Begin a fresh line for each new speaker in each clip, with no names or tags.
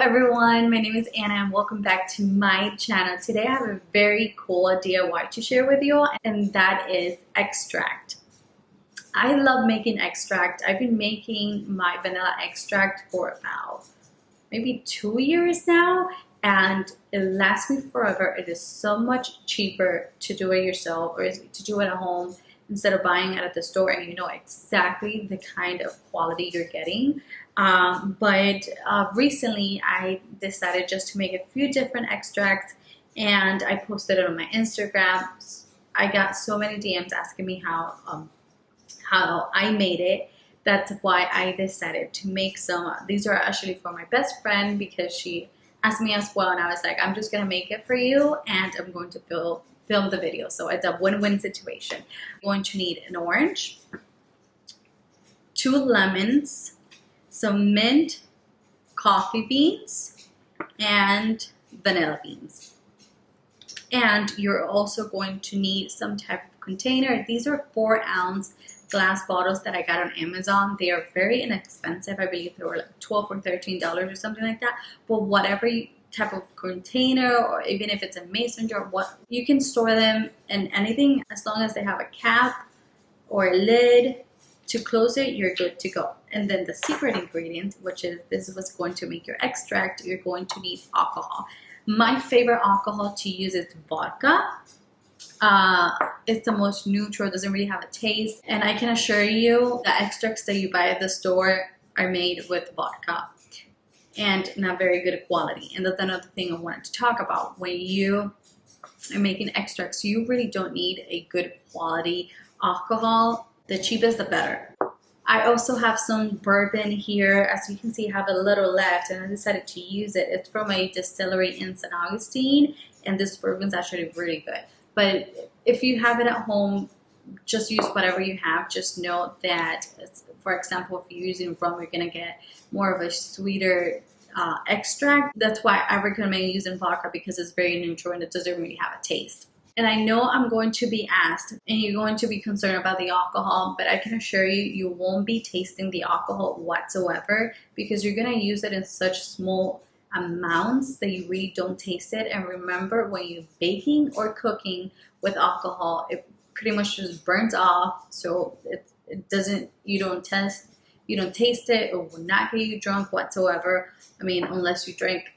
everyone, my name is Anna and welcome back to my channel. Today I have a very cool DIY to share with you, and that is extract. I love making extract. I've been making my vanilla extract for about maybe 2 years now, and it lasts me forever. It is so much cheaper to do it yourself or to do it at home instead of buying it at the store, and you know exactly the kind of quality you're getting. But recently I decided just to make a few different extracts, and I posted it on my Instagram. I got so many DMs asking me how I made it. That's why I decided to make some. These are actually for my best friend because she asked me as well, and I was like, I'm just gonna make it for you and I'm going to film the video. So it's a win-win situation. You're going to need an orange, 2 lemons, some mint, coffee beans, and vanilla beans. And you're also going to need some type of container. These are 4-ounce glass bottles that I got on Amazon. They are very inexpensive. I believe they were like $12 or $13 or something like that. But whatever type of container, or even if it's a mason jar, what you can store them in anything as long as they have a cap or a lid to close it, you're good to go. And then the secret ingredient, which is this was going to make your extract, you're going to need alcohol. My favorite alcohol to use is vodka. It's the most neutral, doesn't really have a taste, and I can assure you the extracts that you buy at the store are made with vodka and not very good quality. And that's another thing I wanted to talk about. When you are making extracts, you really don't need a good quality alcohol. The cheapest the better. I also have some bourbon here. As you can see, I have a little left and I decided to use it. It's from a distillery in St. Augustine, and this bourbon's actually really good. But if you have it at home, just use whatever you have. Just know that, for example, if you're using rum, you're gonna get more of a sweeter extract. That's why I recommend using vodka, because it's very neutral and it doesn't really have a taste. And I know I'm going to be asked, and you're going to be concerned about the alcohol, but I can assure you, you won't be tasting the alcohol whatsoever, because you're gonna use it in such small amounts that you really don't taste it. And remember, when you're baking or cooking with alcohol, it pretty much just burns off, so it doesn't, you don't taste it. It will not get you drunk whatsoever. I mean, unless you drink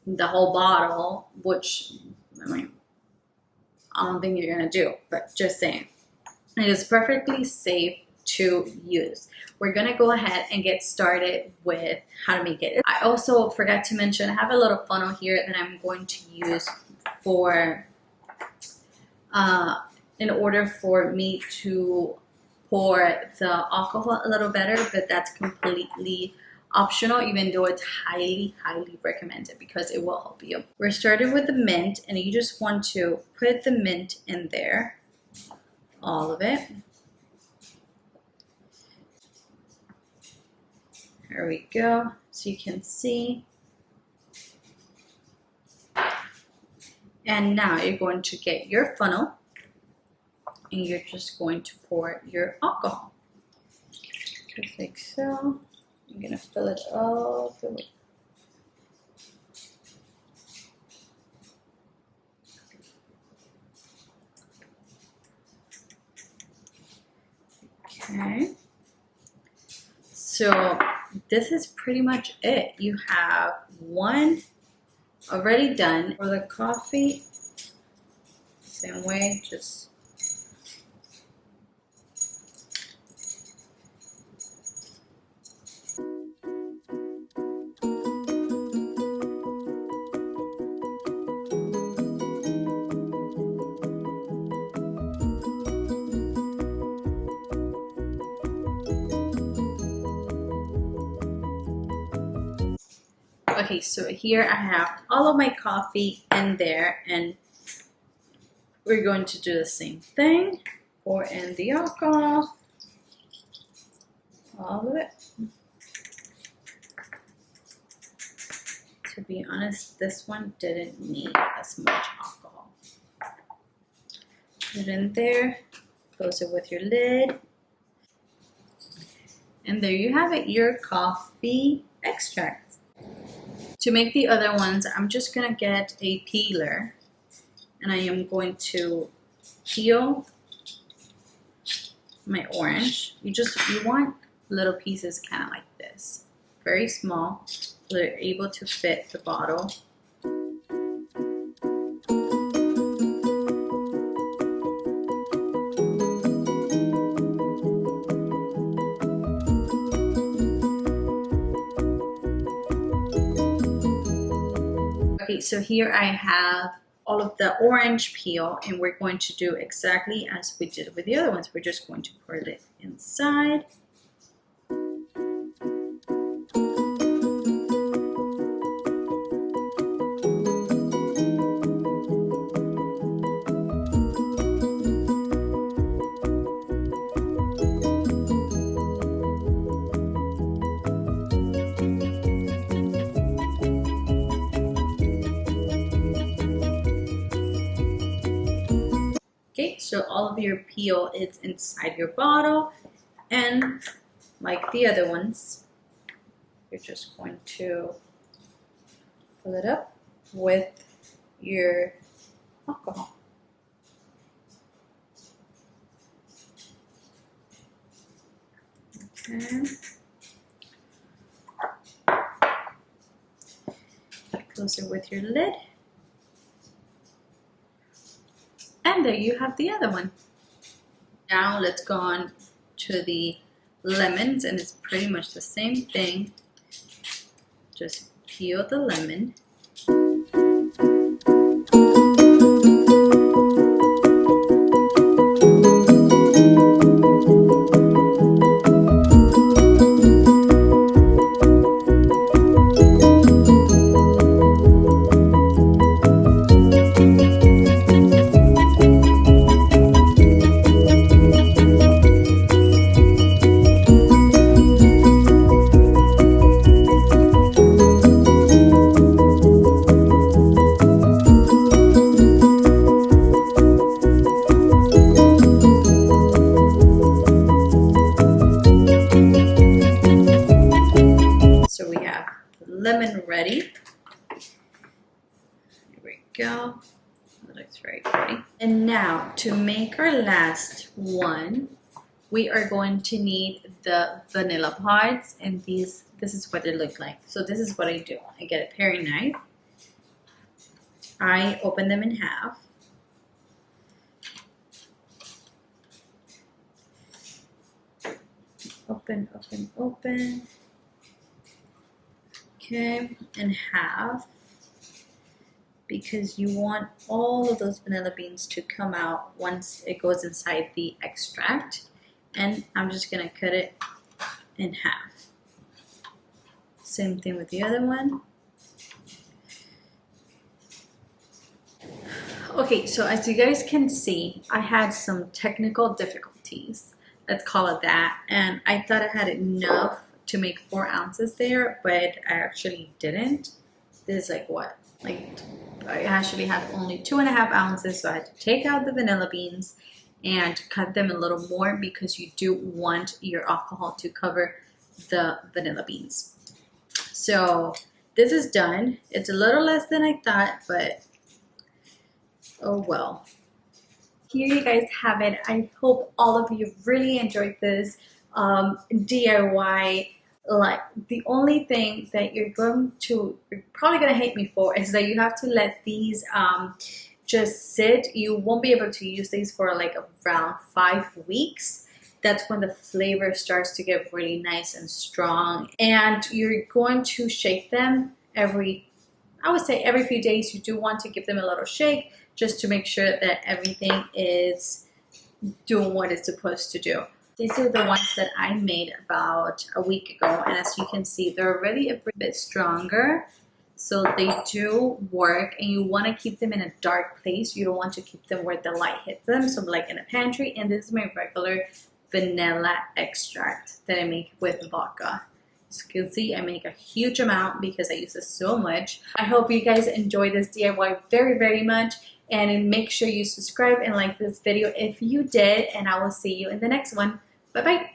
the whole bottle, which, I mean, I don't think you're gonna do, but just saying, it is perfectly safe to use. We're gonna go ahead and get started with how to make it. I also forgot to mention, I have a little funnel here that I'm going to use for in order for me to pour the alcohol a little better, but that's completely optional, even though it's highly recommended because it will help you. We're starting with the mint, and you just want to put the mint in there, all of it. Here we go, so you can see. And now you're going to get your funnel, and you're just going to pour your alcohol, just like so. I'm gonna fill it all the way. Okay. So this is pretty much it. You have one already done. For the coffee, same way, just okay, so here I have all of my coffee in there, and we're going to do the same thing. Pour in the alcohol, all of it. To be honest, this one didn't need as much alcohol. Put it in there, close it with your lid, and there you have it, your coffee extract. To make the other ones, I'm just gonna get a peeler and I am going to peel my orange. You want little pieces kind of like this, very small, so they're able to fit the bottle. Okay, so here I have all of the orange peel, and we're going to do exactly as we did with the other ones. We're just going to pour it inside. Okay, so all of your peel is inside your bottle, and like the other ones, you're just going to fill it up with your alcohol. Okay. Close it with your lid. And there you have the other one. Now let's go on to the lemons, and it's pretty much the same thing. Just peel the lemon. So we have lemon ready. Here we go. That looks very pretty. And now to make our last one, we are going to need the vanilla pods, and this is what they look like. So this is what I do. I get a paring knife. I open them in half. Open, open, open. Okay, in half, because you want all of those vanilla beans to come out once it goes inside the extract. And I'm just gonna cut it in half. Same thing with the other one. Okay, so as you guys can see, I had some technical difficulties, let's call it that, and I thought I had enough to make 4 ounces there, but I actually didn't. This is like what? Like, I actually had only 2.5 ounces, so I had to take out the vanilla beans and cut them a little more because you do want your alcohol to cover the vanilla beans. So this is done. It's a little less than I thought, but oh well. Here you guys have it. I hope all of you really enjoyed this DIY. Like, the only thing that you're probably gonna hate me for is that you have to let these just sit. You won't be able to use these for like around 5 weeks. That's when the flavor starts to get really nice and strong, and you're going to shake them I would say every few days. You do want to give them a little shake just to make sure that everything is doing what it's supposed to do. These are the ones that I made about a week ago, and as you can see, they're really a bit stronger, so they do work. And you want to keep them in a dark place. You don't want to keep them where the light hits them, so like in a pantry. And this is my regular vanilla extract that I make with vodka. As you can see, I make a huge amount because I use this so much. I hope you guys enjoy this DIY very, very much. And make sure you subscribe and like this video if you did. And I will see you in the next one. Bye-bye.